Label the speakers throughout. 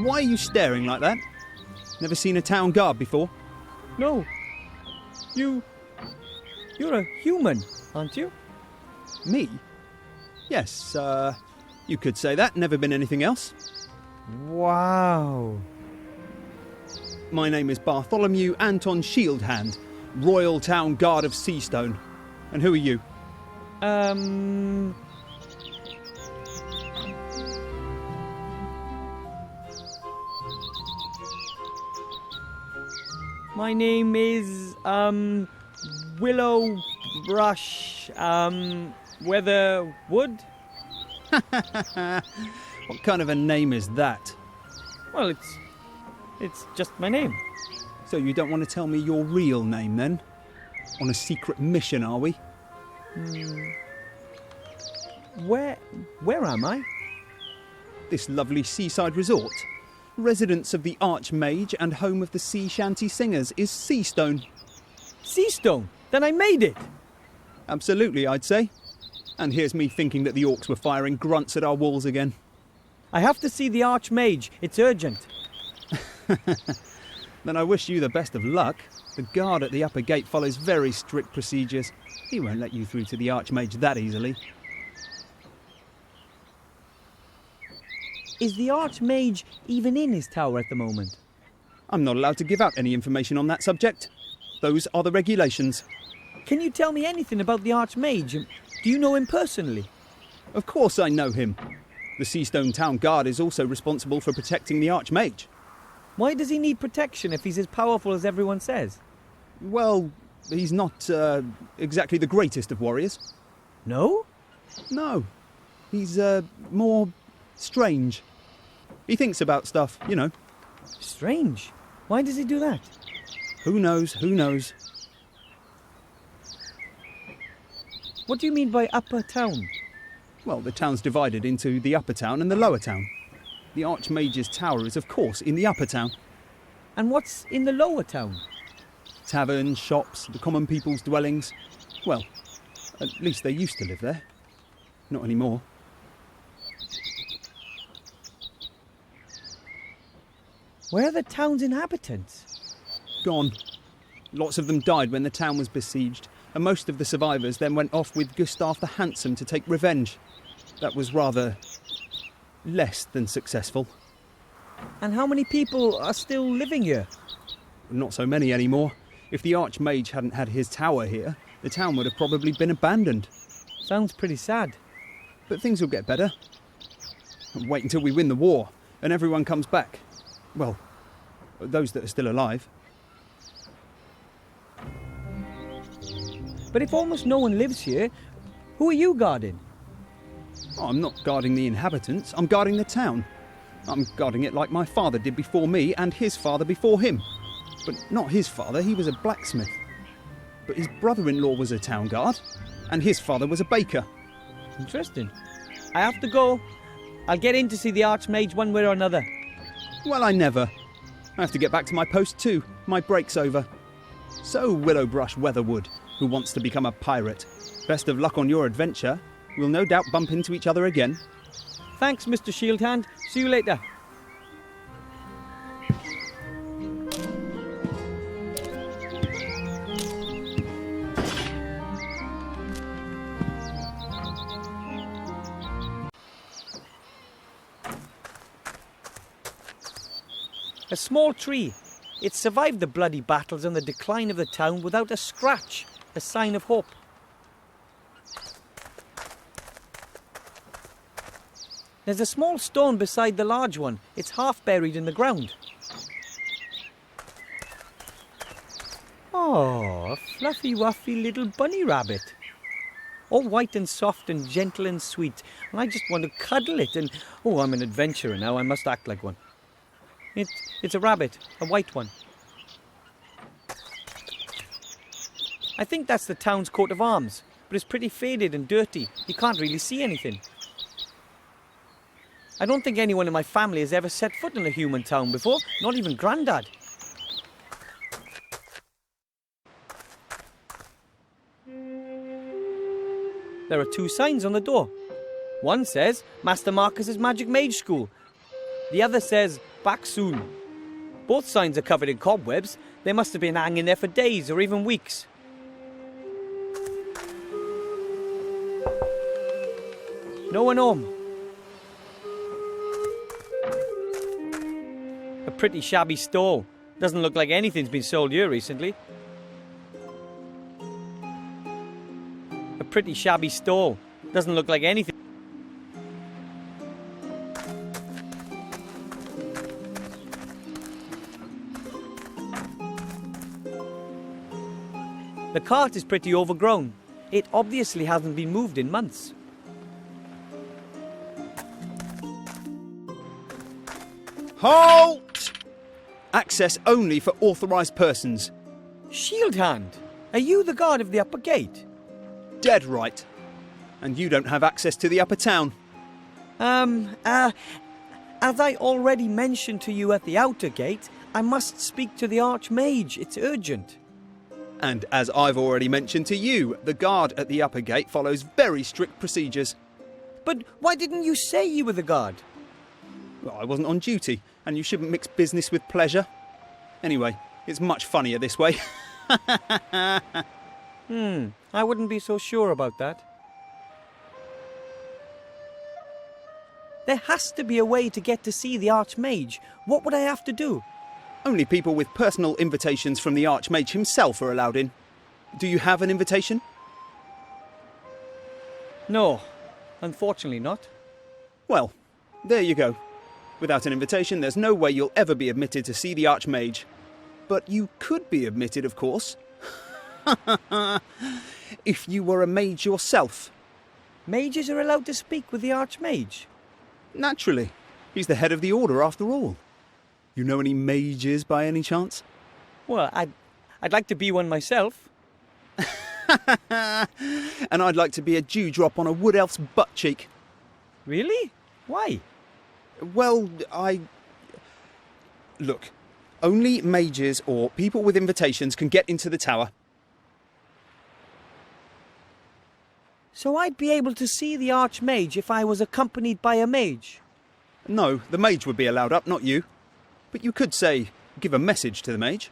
Speaker 1: Why are you staring like that? Never seen a town guard before?
Speaker 2: No. You're a human, aren't you?
Speaker 1: Me? Yes, you could say that. Never been anything else.
Speaker 2: Wow.
Speaker 1: My name is Bartholomew Anton Shieldhand, Royal Town Guard of Seastone. And who are you?
Speaker 2: My name is, Willow Brush, Weatherwood?
Speaker 1: What kind of a name is that?
Speaker 2: Well, it's just my name.
Speaker 1: So you don't want to tell me your real name, then? On a secret mission, are we?
Speaker 2: Where am I?
Speaker 1: This lovely seaside resort, residence of the Archmage and home of the sea shanty singers, is Seastone.
Speaker 2: Seastone? Then I made it!
Speaker 1: Absolutely, I'd say. And here's me thinking that the orcs were firing grunts at our walls again.
Speaker 2: I have to see the Archmage. It's urgent.
Speaker 1: Then I wish you the best of luck. The guard at the upper gate follows very strict procedures. He won't let you through to the Archmage that easily.
Speaker 2: Is the Archmage even in his tower at the moment?
Speaker 1: I'm not allowed to give out any information on that subject. Those are the regulations.
Speaker 2: Can you tell me anything about the Archmage? Do you know him personally?
Speaker 1: Of course I know him. The Seastone Town Guard is also responsible for protecting the Archmage.
Speaker 2: Why does he need protection if he's as powerful as everyone says?
Speaker 1: Well, he's not exactly the greatest of warriors.
Speaker 2: No?
Speaker 1: No. He's more strange. He thinks about stuff, you know.
Speaker 2: Strange? Why does he do that?
Speaker 1: Who knows, who knows.
Speaker 2: What do you mean by upper town?
Speaker 1: Well, the town's divided into the upper town and the lower town. The Archmage's tower is, of course, in the upper town.
Speaker 2: And what's in the lower town?
Speaker 1: Taverns, shops, the common people's dwellings. Well, at least they used to live there. Not anymore.
Speaker 2: Where are the town's inhabitants?
Speaker 1: Gone. Lots of them died when the town was besieged, and most of the survivors then went off with Gustav the Handsome to take revenge. That was rather less than successful.
Speaker 2: And how many people are still living here?
Speaker 1: Not so many anymore. If the Archmage hadn't had his tower here, the town would have probably been abandoned.
Speaker 2: Sounds pretty sad.
Speaker 1: But things will get better. Wait until we win the war, and everyone comes back. Well, those that are still alive.
Speaker 2: But if almost no one lives here, who are you guarding?
Speaker 1: Oh, I'm not guarding the inhabitants, I'm guarding the town. I'm guarding it like my father did before me and his father before him. But not his father, he was a blacksmith. But his brother-in-law was a town guard, and his father was a baker.
Speaker 2: Interesting. I have to go. I'll get in to see the Archmage one way or another.
Speaker 1: Well, I never. I have to get back to my post too. My break's over. So, Willowbrush Weatherwood, who wants to become a pirate, best of luck on your adventure. We'll no doubt bump into each other again.
Speaker 2: Thanks, Mr. Shieldhand. See you later. A small tree. It survived the bloody battles and the decline of the town without a scratch, a sign of hope. There's a small stone beside the large one. It's half buried in the ground. Oh, a fluffy, wuffy little bunny rabbit. All white and soft and gentle and sweet. And I just want to cuddle it and... Oh, I'm an adventurer now. I must act like one. It's a rabbit, a white one. I think that's the town's coat of arms, but it's pretty faded and dirty. You can't really see anything. I don't think anyone in my family has ever set foot in a human town before, not even Grandad. There are 2 signs on the door. One says, Master Marcus's Magic Mage School, The other says, back soon. Both signs are covered in cobwebs. They must have been hanging there for days or even weeks. No one home. A pretty shabby stall. Doesn't look like anything's been sold here recently. A pretty shabby stall. Doesn't look like anything. The cart is pretty overgrown. It obviously hasn't been moved in months.
Speaker 1: Halt! Access only for authorised persons.
Speaker 2: Shield Hand, are you the guard of the upper gate?
Speaker 1: Dead right. And you don't have access to the upper town.
Speaker 2: As I already mentioned to you at the outer gate, I must speak to the Archmage. It's urgent.
Speaker 1: And as I've already mentioned to you, the guard at the upper gate follows very strict procedures.
Speaker 2: But why didn't you say you were the guard?
Speaker 1: Well, I wasn't on duty, and you shouldn't mix business with pleasure. Anyway, it's much funnier this way.
Speaker 2: I wouldn't be so sure about that. There has to be a way to get to see the Archmage. What would I have to do?
Speaker 1: Only people with personal invitations from the Archmage himself are allowed in. Do you have an invitation?
Speaker 2: No, unfortunately not.
Speaker 1: Well, there you go. Without an invitation, there's no way you'll ever be admitted to see the Archmage. But you could be admitted, of course. If you were a mage yourself.
Speaker 2: Mages are allowed to speak with the Archmage?
Speaker 1: Naturally. He's the head of the order, after all. You know any mages by any chance?
Speaker 2: Well, I'd like to be one myself.
Speaker 1: And I'd like to be a dewdrop on a wood elf's butt cheek.
Speaker 2: Really? Why?
Speaker 1: Well, Look, only mages or people with invitations can get into the tower.
Speaker 2: So I'd be able to see the Archmage if I was accompanied by a mage?
Speaker 1: No, the mage would be allowed up, not you. But you could say, give a message to the mage.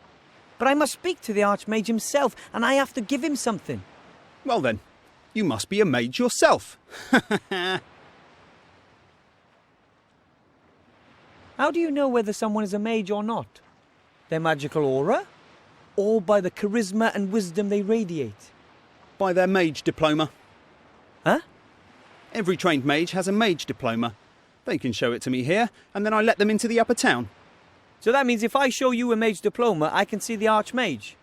Speaker 2: But I must speak to the Archmage himself, and I have to give him something.
Speaker 1: Well then, you must be a mage yourself.
Speaker 2: How do you know whether someone is a mage or not? Their magical aura? Or by the charisma and wisdom they radiate?
Speaker 1: By their mage diploma.
Speaker 2: Huh?
Speaker 1: Every trained mage has a mage diploma. They can show it to me here, and then I let them into the upper town.
Speaker 2: So that means if I show you a mage diploma, I can see the Archmage?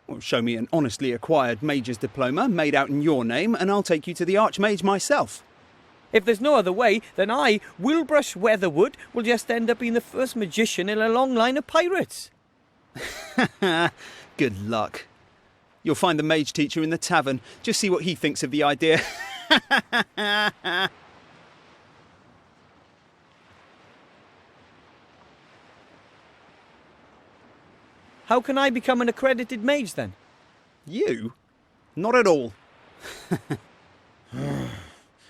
Speaker 1: Well, show me an honestly acquired mage's diploma made out in your name, and I'll take you to the Archmage myself.
Speaker 2: If there's no other way, then I, Wilbur Weatherwood, will just end up being the first magician in a long line of pirates.
Speaker 1: Good luck. You'll find the mage teacher in the tavern. Just see what he thinks of the idea.
Speaker 2: How can I become an accredited mage then?
Speaker 1: You? Not at all.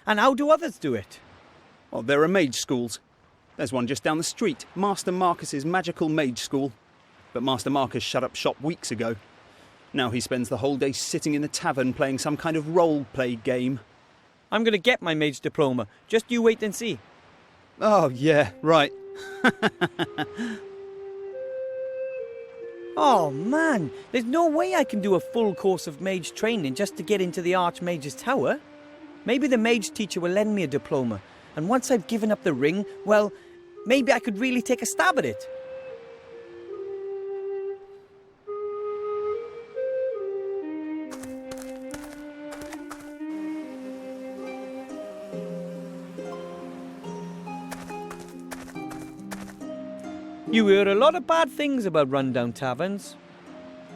Speaker 2: And how do others do it?
Speaker 1: Well, there are mage schools. There's one just down the street, Master Marcus's magical mage school. But Master Marcus shut up shop weeks ago. Now he spends the whole day sitting in the tavern playing some kind of role-play game.
Speaker 2: I'm going to get my mage diploma. Just you wait and see.
Speaker 1: Oh, yeah, right.
Speaker 2: Oh man, there's no way I can do a full course of mage training just to get into the Archmage's tower. Maybe the mage teacher will lend me a diploma, and once I've given up the ring, well, maybe I could really take a stab at it. You hear a lot of bad things about rundown taverns.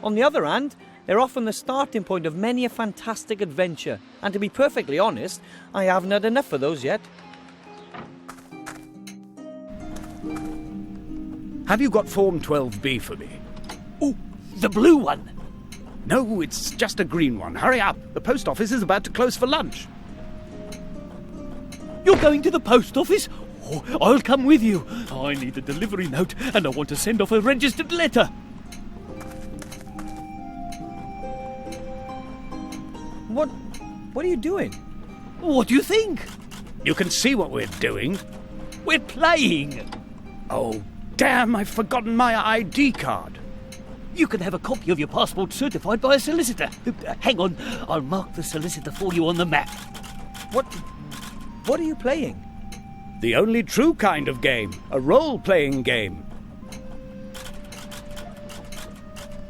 Speaker 2: On the other hand, they're often the starting point of many a fantastic adventure, and to be perfectly honest, I haven't had enough of those yet.
Speaker 3: Have you got Form 12B for me?
Speaker 4: Oh, the blue one.
Speaker 3: No, it's just a green one. Hurry up. The post office is about to close for lunch.
Speaker 4: You're going to the post office? Oh, I'll come with you. I need a delivery note and I want to send off a registered letter.
Speaker 2: What are you doing?
Speaker 4: What do you think?
Speaker 3: You can see what we're doing.
Speaker 4: We're playing.
Speaker 3: Oh, damn, I've forgotten my ID card.
Speaker 4: You can have a copy of your passport certified by a solicitor. Hang on, I'll mark the solicitor for you on the map.
Speaker 2: What are you playing?
Speaker 3: The only true kind of game, a role-playing game.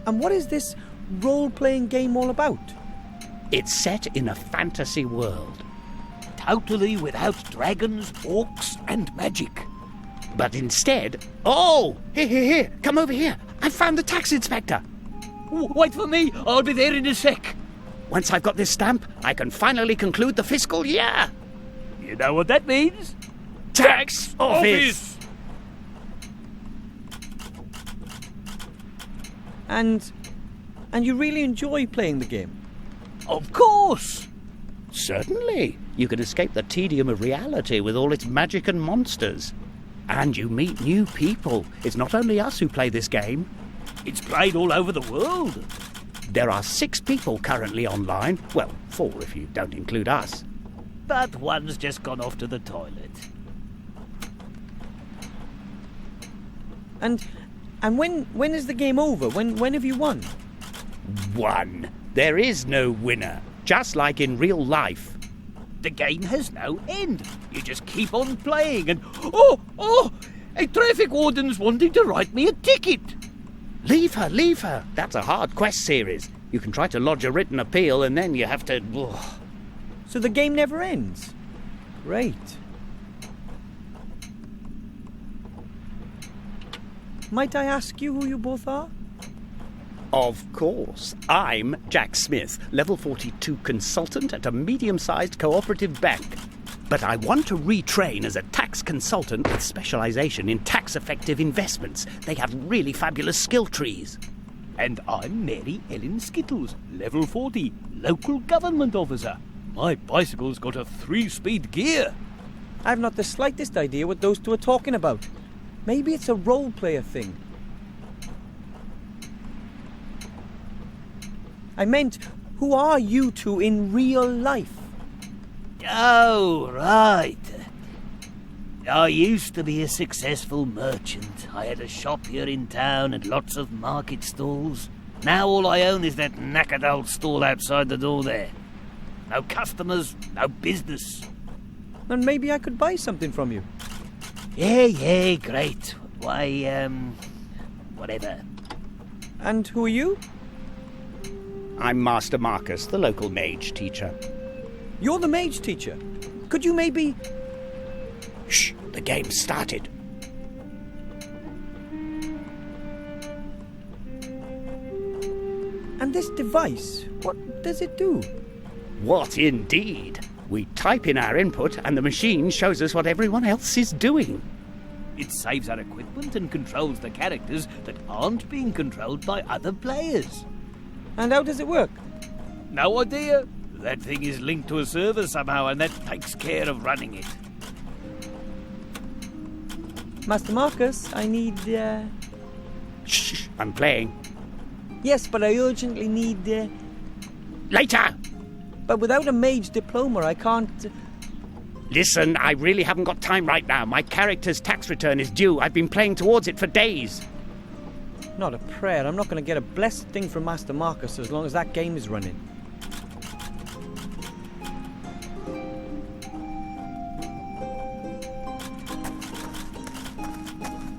Speaker 2: And what is this role-playing game all about?
Speaker 3: It's set in a fantasy world.
Speaker 4: Totally without dragons, orcs, and magic.
Speaker 3: But instead... Oh! Here, come over here. I found the tax inspector.
Speaker 4: Wait for me, I'll be there in a sec.
Speaker 3: Once I've got this stamp, I can finally conclude the fiscal year.
Speaker 4: You know what that means?
Speaker 3: Tax office!
Speaker 2: And you really enjoy playing the game?
Speaker 4: Of course!
Speaker 3: Certainly. You can escape the tedium of reality with all its magic and monsters. And you meet new people. It's not only us who play this game.
Speaker 4: It's played all over the world.
Speaker 3: There are 6 people currently online. Well, 4 if you don't include us.
Speaker 4: But one's just gone off to the toilet.
Speaker 2: And when is the game over? When have you won?
Speaker 3: One. There is no winner. Just like in real life.
Speaker 4: The game has no end. You just keep on playing and... Oh! A traffic warden's wanting to write me a ticket.
Speaker 3: Leave her. That's a hard quest series. You can try to lodge a written appeal and then you have to...
Speaker 2: So the game never ends? Great. Might I ask you who you both are?
Speaker 3: Of course. I'm Jack Smith, level 42 consultant at a medium-sized cooperative bank. But I want to retrain as a tax consultant with specialization in tax-effective investments. They have really fabulous skill trees.
Speaker 4: And I'm Mary Ellen Skittles, level 40, local government officer. My bicycle's got a 3-speed gear.
Speaker 2: I've not the slightest idea what those two are talking about. Maybe it's a role-player thing. I meant, who are you two in real life?
Speaker 4: Oh, right. I used to be a successful merchant. I had a shop here in town and lots of market stalls. Now all I own is that knackered old stall outside the door there. No customers, no business.
Speaker 2: Then maybe I could buy something from you.
Speaker 4: Yeah, great. Why, whatever.
Speaker 2: And who are you?
Speaker 3: I'm Master Marcus, the local mage teacher.
Speaker 2: You're the mage teacher. Could you maybe...
Speaker 3: Shh, the game started.
Speaker 2: And this device, what does it do?
Speaker 3: What indeed? We type in our input and the machine shows us what everyone else is doing.
Speaker 4: It saves our equipment and controls the characters that aren't being controlled by other players.
Speaker 2: And how does it work?
Speaker 4: No idea. That thing is linked to a server somehow and that takes care of running it.
Speaker 2: Master Marcus, I need...
Speaker 3: Shh, I'm playing.
Speaker 2: Yes, but I urgently need...
Speaker 3: Later!
Speaker 2: But without a mage diploma, I can't...
Speaker 3: Listen, I really haven't got time right now. My character's tax return is due. I've been playing towards it for days.
Speaker 2: Not a prayer. I'm not going to get a blessed thing from Master Marcus as long as that game is running.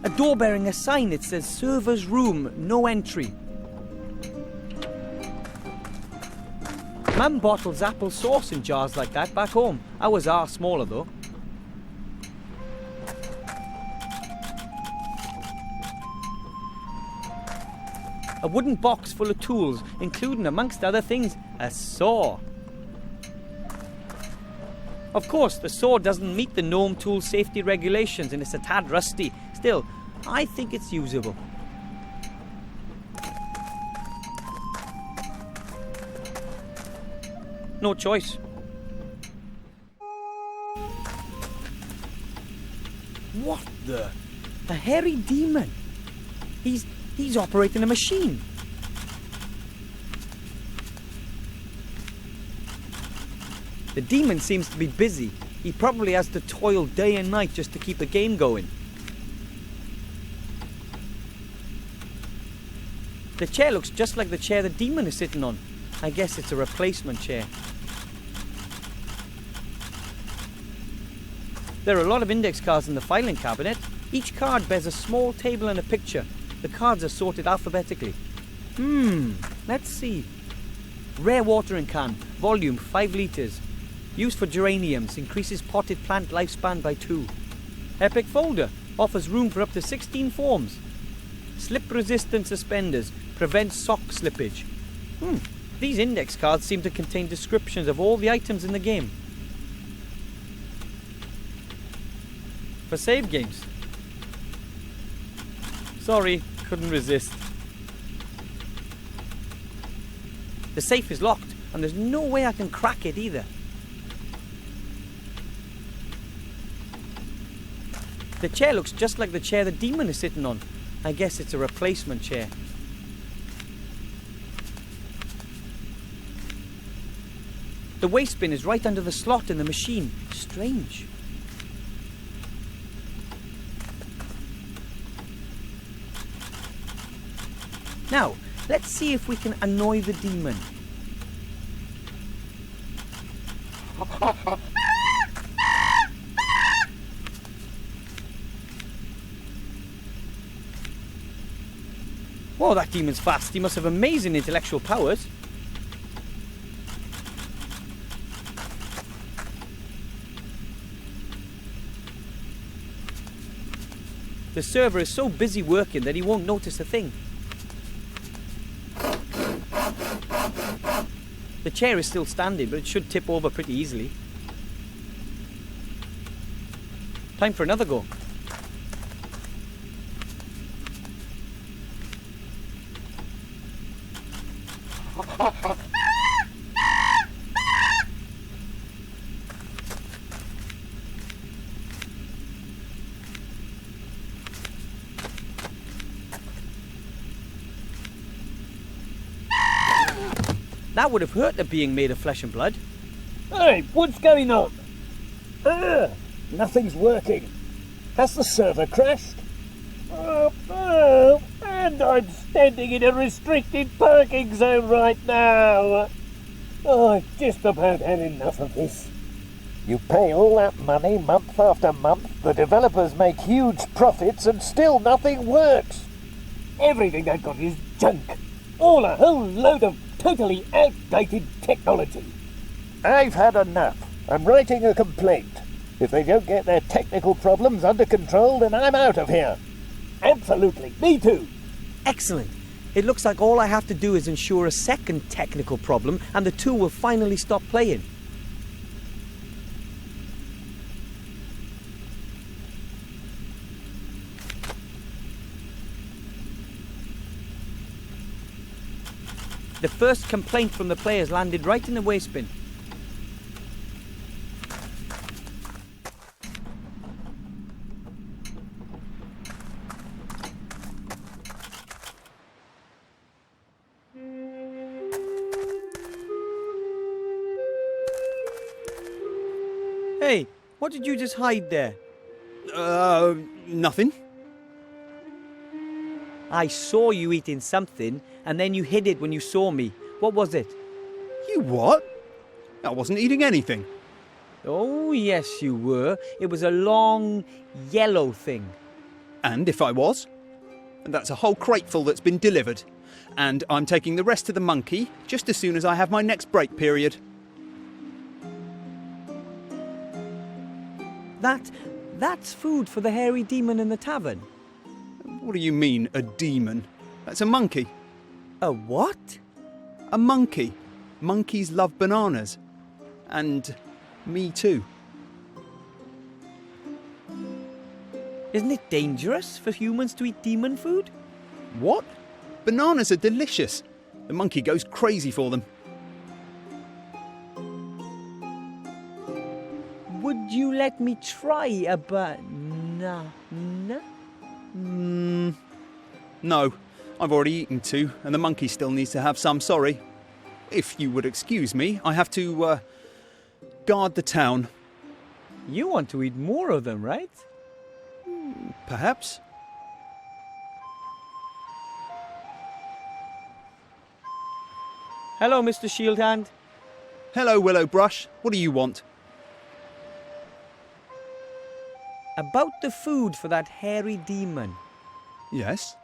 Speaker 2: A door bearing a sign that says server's room, no entry. Mum bottles apple sauce in jars like that back home. Ours are smaller though. A wooden box full of tools, including, amongst other things, a saw. Of course, the saw doesn't meet the gnome tool safety regulations and it's a tad rusty. Still, I think it's usable. No choice. What the? A hairy demon. He's operating a machine. The demon seems to be busy. He probably has to toil day and night just to keep the game going. The chair looks just like the chair the demon is sitting on. I guess it's a replacement chair. There are a lot of index cards in the filing cabinet. Each card bears a small table and a picture. The cards are sorted alphabetically. Let's see. Rare watering can, volume 5 litres. Used for geraniums, increases potted plant lifespan by 2. Epic folder, offers room for up to 16 forms. Slip-resistant suspenders, prevents sock slippage. These index cards seem to contain descriptions of all the items in the game. For save games. Sorry, couldn't resist. The safe is locked, and there's no way I can crack it either. The chair looks just like the chair the demon is sitting on. I guess it's a replacement chair. The waste bin is right under the slot in the machine. Strange. Now, let's see if we can annoy the demon. Whoa, that demon's fast. He must have amazing intellectual powers. The server is so busy working that he won't notice a thing. The chair is still standing, but it should tip over pretty easily. Time for another go. That would have hurt the being made of flesh and blood.
Speaker 5: Hey, what's going on? Nothing's working. Has the server crashed? And I'm standing in a restricted parking zone right now. I've just about had enough of this. You pay all that money month after month, the developers make huge profits, and still nothing works. Everything they've got is junk. All a whole load of totally outdated technology. I've had enough. I'm writing a complaint. If they don't get their technical problems under control, then I'm out of here. Absolutely. Me too.
Speaker 2: Excellent. It looks like all I have to do is ensure a second technical problem and the two will finally stop playing. The first complaint from the players landed right in the waste bin. Hey, what did you just hide there?
Speaker 1: Nothing.
Speaker 2: I saw you eating something, and then you hid it when you saw me. What was it?
Speaker 1: You what? I wasn't eating anything.
Speaker 2: Oh, yes, you were. It was a long, yellow thing.
Speaker 1: And if I was? That's a whole crateful that's been delivered. And I'm taking the rest to the monkey just as soon as I have my next break period.
Speaker 2: That's food for the hairy demon in the tavern.
Speaker 1: What do you mean, a demon? That's a monkey.
Speaker 2: A what?
Speaker 1: A monkey. Monkeys love bananas. And me too.
Speaker 2: Isn't it dangerous for humans to eat demon food?
Speaker 1: What? Bananas are delicious. The monkey goes crazy for them.
Speaker 2: Would you let me try a banana?
Speaker 1: No, I've already eaten 2, and the monkey still needs to have some, sorry. If you would excuse me, I have to, guard the town.
Speaker 2: You want to eat more of them, right?
Speaker 1: Perhaps?
Speaker 2: Hello, Mr. Shieldhand.
Speaker 1: Hello, Willow Brush. What do you want?
Speaker 2: About the food for that hairy demon.
Speaker 1: Yes?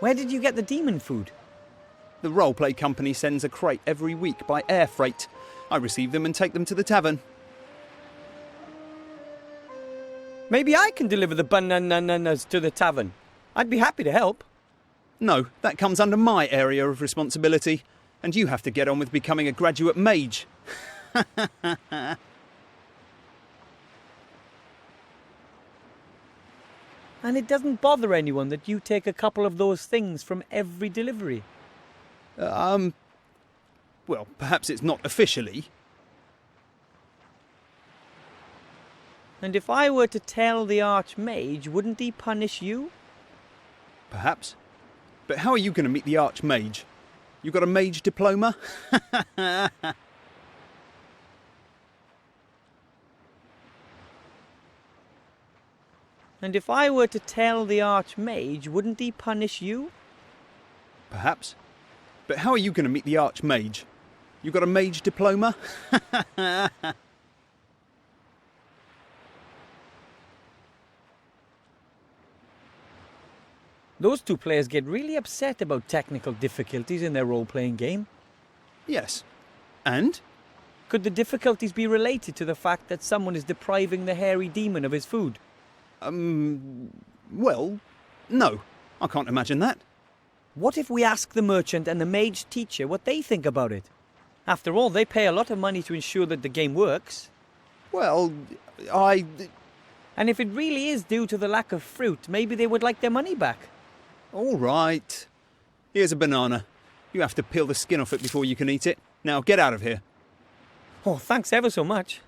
Speaker 2: Where did you get the demon food?
Speaker 1: The roleplay company sends a crate every week by air freight. I receive them and take them to the tavern.
Speaker 2: Maybe I can deliver the bananas to the tavern. I'd be happy to help.
Speaker 1: No, that comes under my area of responsibility, and you have to get on with becoming a graduate mage.
Speaker 2: And it doesn't bother anyone that you take a couple of those things from every delivery.
Speaker 1: Well, perhaps it's not officially.
Speaker 2: And if I were to tell the Archmage, wouldn't he punish you?
Speaker 1: Perhaps. But how are you going to meet the Archmage? You got a mage diploma?
Speaker 2: And if I were to tell the Archmage, wouldn't he punish you?
Speaker 1: Perhaps. But how are you going to meet the Archmage? You got a mage diploma?
Speaker 2: Those two players get really upset about technical difficulties in their role-playing game.
Speaker 1: Yes. And?
Speaker 2: Could the difficulties be related to the fact that someone is depriving the hairy demon of his food?
Speaker 1: Well, no. I can't imagine that.
Speaker 2: What if we ask the merchant and the mage teacher what they think about it? After all, they pay a lot of money to ensure that the game works.
Speaker 1: Well,
Speaker 2: And if it really is due to the lack of fruit, maybe they would like their money back.
Speaker 1: All right. Here's a banana. You have to peel the skin off it before you can eat it. Now, get out of here.
Speaker 2: Oh, thanks ever so much.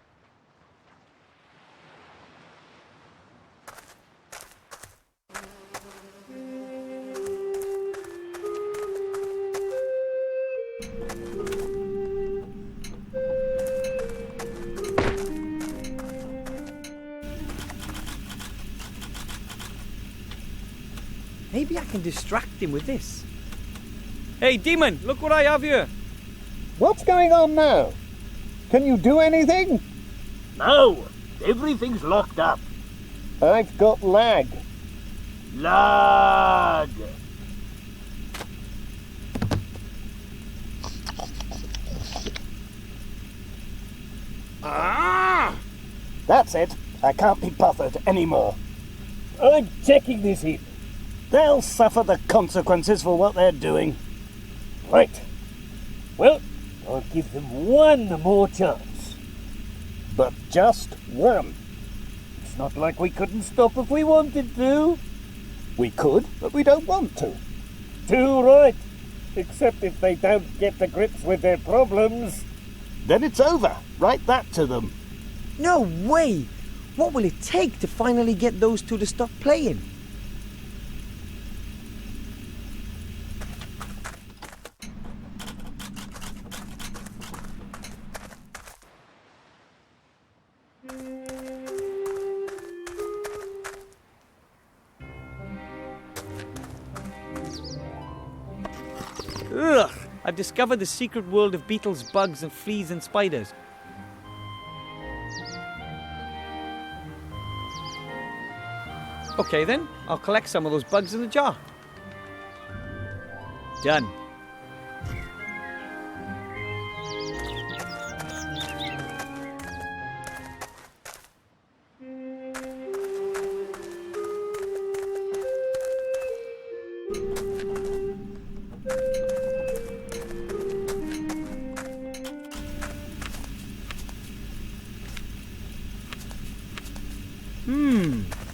Speaker 2: Maybe I can distract him with this. Hey, demon, look what I have here.
Speaker 5: What's going on now? Can you do anything?
Speaker 4: No, everything's locked up.
Speaker 5: I've got lag.
Speaker 4: Lag.
Speaker 5: That's it. I can't be bothered anymore. I'm checking this in. They'll suffer the consequences for what they're doing. Right. Well, I'll give them one more chance. But just one. It's not like we couldn't stop if we wanted to. We could, but we don't want to. Too right. Except if they don't get to grips with their problems. Then it's over. Write that to them.
Speaker 2: No way! What will it take to finally get those two to stop playing? Ugh! I've discovered the secret world of beetles, bugs, and fleas and spiders. Okay then, I'll collect some of those bugs in the jar. Done.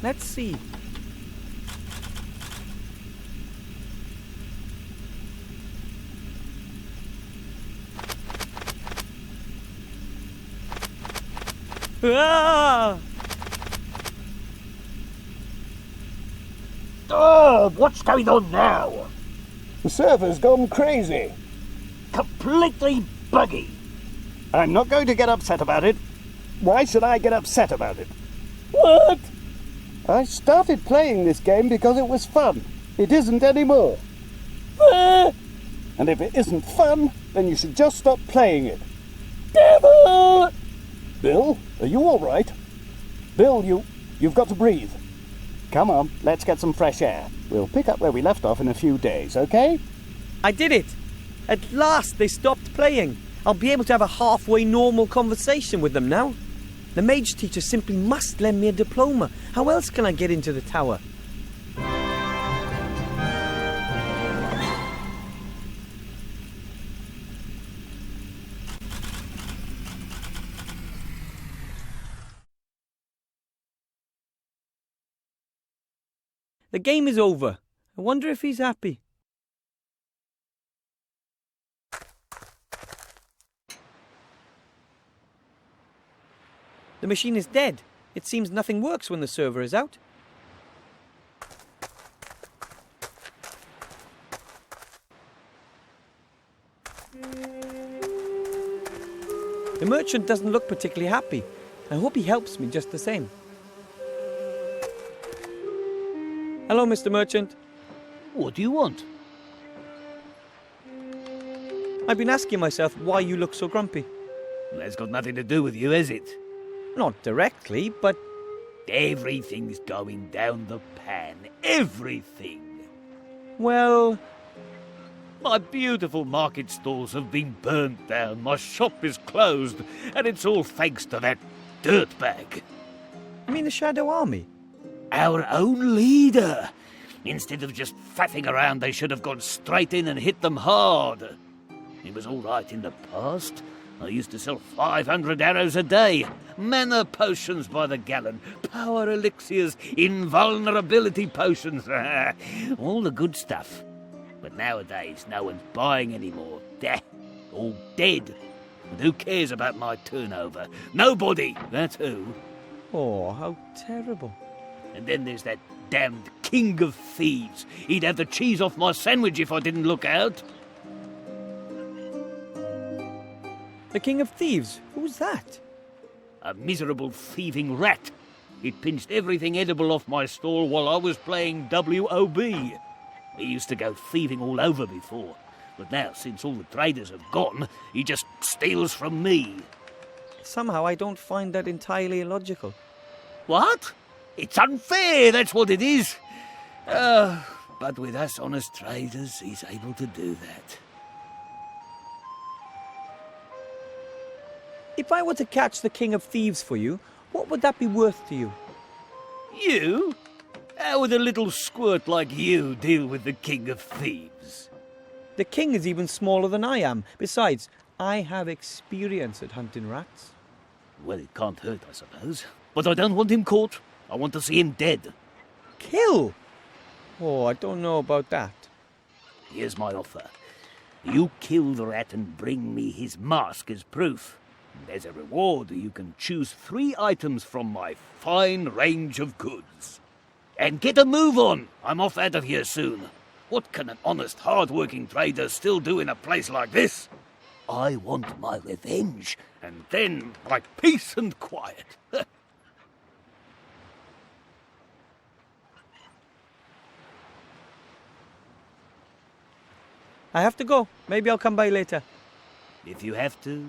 Speaker 2: Let's see. Ah!
Speaker 5: Oh, what's going on now?
Speaker 6: The server's gone crazy.
Speaker 5: Completely buggy.
Speaker 3: I'm not going to get upset about it. Why should I get upset about it?
Speaker 6: What? I started playing this game because it was fun. It isn't anymore. And if it isn't fun, then you should just stop playing it.
Speaker 5: Devil!
Speaker 6: Bill, are you all right? Bill, you've got to breathe.
Speaker 3: Come on, let's get some fresh air. We'll pick up where we left off in a few days, okay?
Speaker 2: I did it! At last they stopped playing. I'll be able to have a halfway normal conversation with them now. The mage teacher simply must lend me a diploma. How else can I get into the tower? The game is over. I wonder if he's happy. The machine is dead. It seems nothing works when the server is out. The merchant doesn't look particularly happy. I hope he helps me just the same. Hello, Mr. Merchant.
Speaker 4: What do you want?
Speaker 2: I've been asking myself why you look so grumpy.
Speaker 4: That's got nothing to do with you, has it?
Speaker 2: Not directly, but
Speaker 4: Everything's going down the pan. Everything.
Speaker 2: well,
Speaker 4: My beautiful market stalls have been burnt down, my shop is closed, and it's all thanks to that dirtbag.
Speaker 2: I mean the Shadow Army.
Speaker 4: Our own leader. Instead of just faffing around, they should have gone straight in and hit them hard. It was all right in the past. I used to sell 500 arrows a day, mana potions by the gallon, power elixirs, invulnerability potions, all the good stuff. But nowadays, no one's buying anymore. They're all dead. And who cares about my turnover? Nobody, that's who.
Speaker 2: Oh, how terrible.
Speaker 4: And then there's that damned king of thieves. He'd have the cheese off my sandwich if I didn't look out.
Speaker 2: The King of Thieves? Who's that?
Speaker 4: A miserable thieving rat. He pinched everything edible off my stall while I was playing WOB. He used to go thieving all over before, but now, since all the traders have gone, he just steals from me.
Speaker 2: Somehow I don't find that entirely illogical.
Speaker 4: What? It's unfair, that's what it is. But with us honest traders, he's able to do that.
Speaker 2: If I were to catch the King of Thieves for you, what would that be worth to you?
Speaker 4: You? How would a little squirt like you deal with the king of thieves?
Speaker 2: The king is even smaller than I am. Besides, I have experience at hunting rats.
Speaker 4: Well, it can't hurt, I suppose. But I don't want him caught. I want to see him dead.
Speaker 2: Kill? Oh, I don't know about that.
Speaker 4: Here's my offer. You kill the rat and bring me his mask as proof. And as a reward, you can choose 3 items from my fine range of goods. And get a move on. I'm off out of here soon. What can an honest, hard-working trader still do in a place like this? I want my revenge, and then my peace and quiet.
Speaker 2: I have to go. Maybe I'll come by later.
Speaker 4: If you have to,